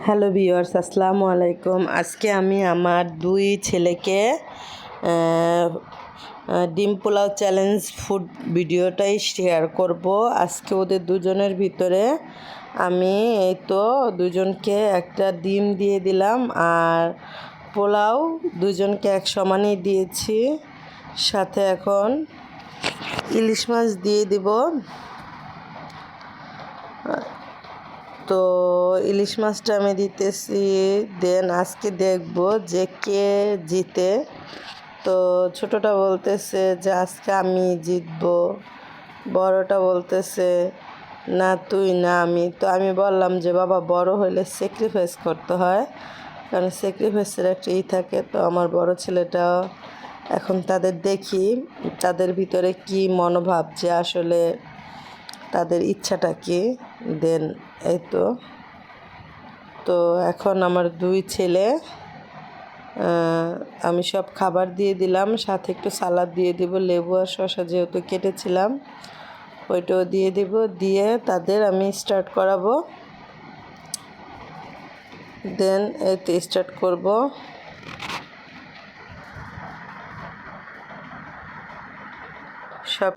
Hello viewers, আসসালামু আলাইকুম। আজকে আমি আমার দুই ছেলেকে ডিম পোলাও চ্যালেঞ্জ ফুড ভিডিওটাই শেয়ার করব। আজকে ওদের দুজনের ভিতরে আমি এই তো দুজনকে একটা ডিম দিয়ে দিলাম আর পোলাও দুজনকে এক সমানই দিয়েছি। সাথে এখন ইলিশ মাছ দিয়ে দিব। তো ইলিশ মাছটা আমি দিতেছি। দেন আজকে দেখব যে কে জিতে। তো ছোটটা বলতেছে যে আজকে আমি জিতব, বড়টা বলতেছে না তুই না আমি। তো আমি বললাম যে বাবা, বড় হলে স্যাক্রিফাইস করতে হয়, কারণ স্যাক্রিফাইসের একটা থাকে। তো আমার বড় ছেলেটা এখন তাদের দেখি তাদের ভিতরে কি মনোভাব, যে আসলে তাদের ইচ্ছাটা কি। দেন এই তো এখন আমার দুই ছেলে, আমি সব খাবার দিয়ে দিলাম, সাথে একটু সালাদ দিয়ে দিব, লেবু আর শসা যেহেতু কেটেছিলাম ওইটাও দিয়ে দিব। দিয়ে তাদের আমি স্টার্ট করাবো। দেন এতে স্টার্ট করব। সব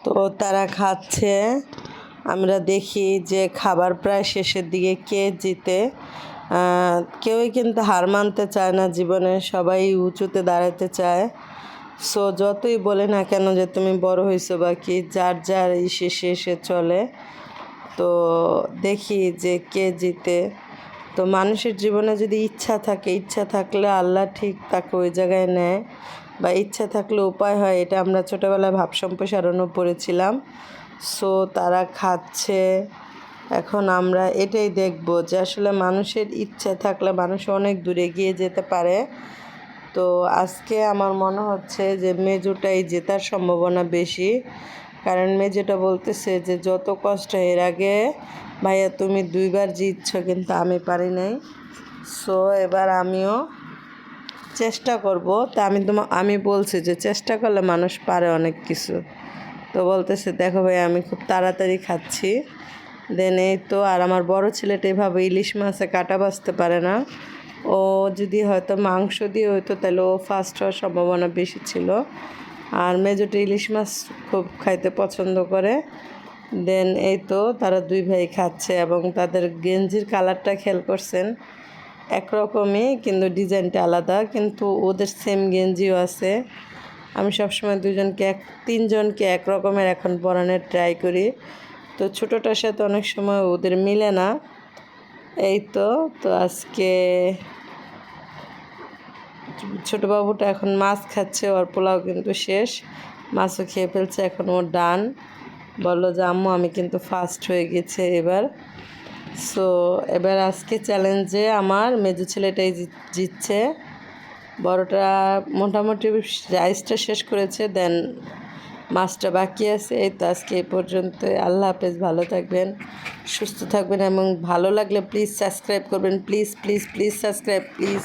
তো তারা খাচ্ছে। আমরা দেখি যে খাবার প্রায় শেষের দিকে কে জিতে। কেউই কিন্তু হার মানতে চায় না জীবনে, সবাই উঁচুতে দাঁড়াতে চায়। সো যতই বলে না কেন যে তুমি বড় হয়েছো বা কি, যার যার শেষে চলে। তো দেখি যে কে জিতে। তো মানুষের জীবনে যদি ইচ্ছা থাকে, ইচ্ছা থাকলে আল্লাহ ঠিক তাকে ওই জায়গায় নেয়, বা ইচ্ছা থাকলে উপায় হয়। এটা আমরা ছোটোবেলায় ভাব সম্প্রসারণও পড়েছিলাম। সো তারা খাচ্ছে। এখন আমরা এটাই দেখব যে আসলে মানুষের ইচ্ছা থাকলে মানুষ অনেক দূরে এগিয়ে যেতে পারে। তো আজকে আমার মনে হচ্ছে যে মেজোটাই জেতার সম্ভাবনা বেশি, কারণ মেজোটা বলতেছে যে যত কষ্ট, এর আগে ভাইয়া তুমি 2বার জিতছো কিন্তু আমি পারি নাই। সো এবার আমিও চেষ্টা করব। তা আমি বলছি যে চেষ্টা করলে মানুষ পারে অনেক কিছু। তো বলতেছে দেখো ভাই, আমি খুব তাড়াতাড়ি খাচ্ছি। দেন এই তো, আর আমার বড় ছেলেটা এভাবে ইলিশ মাছে কাটা বাছতে পারে না। ও যদি হয়তো মাংস দিয়ে হয়তো তাহলে ও ফার্স্ট হওয়ার সম্ভাবনা বেশি ছিল। আর মেজোটা ইলিশ মাছ খুব খাইতে পছন্দ করে। দেন এই তো তারা দুই ভাই খাচ্ছে, এবং তাদের গেঞ্জির কালারটা খেয়াল করছেন, একরকমই, কিন্তু ডিজাইনটা আলাদা, কিন্তু ওদের সেম গেঞ্জিও আছে। আমি সবসময় তিনজনকে এক রকমের এখন পরানোর ট্রাই করি। তো ছোটোটার সাথে অনেক সময় ওদের মিলে না। এই তো তো আজকে ছোটো বাবুটা এখন মাছ খাচ্ছে, ওর পোলাও কিন্তু শেষ, মাছও খেয়ে ফেলছে, এখন ওর ডান। বললো যে আম্মু আমি কিন্তু ফার্স্ট হয়ে গেছে এবার। সো এবার আজকে চ্যালেঞ্জে আমার মেজো ছেলেটাই জিতছে। বড়টা মোটামুটি রাইসটা শেষ করেছে, দেন মাছটা বাকি আছে। এই তো আজকে এই পর্যন্ত। আল্লাহ হাফেজ, ভালো থাকবেন, সুস্থ থাকবেন, এবং ভালো লাগলে প্লিজ সাবস্ক্রাইব করবেন। Please please please subscribe please.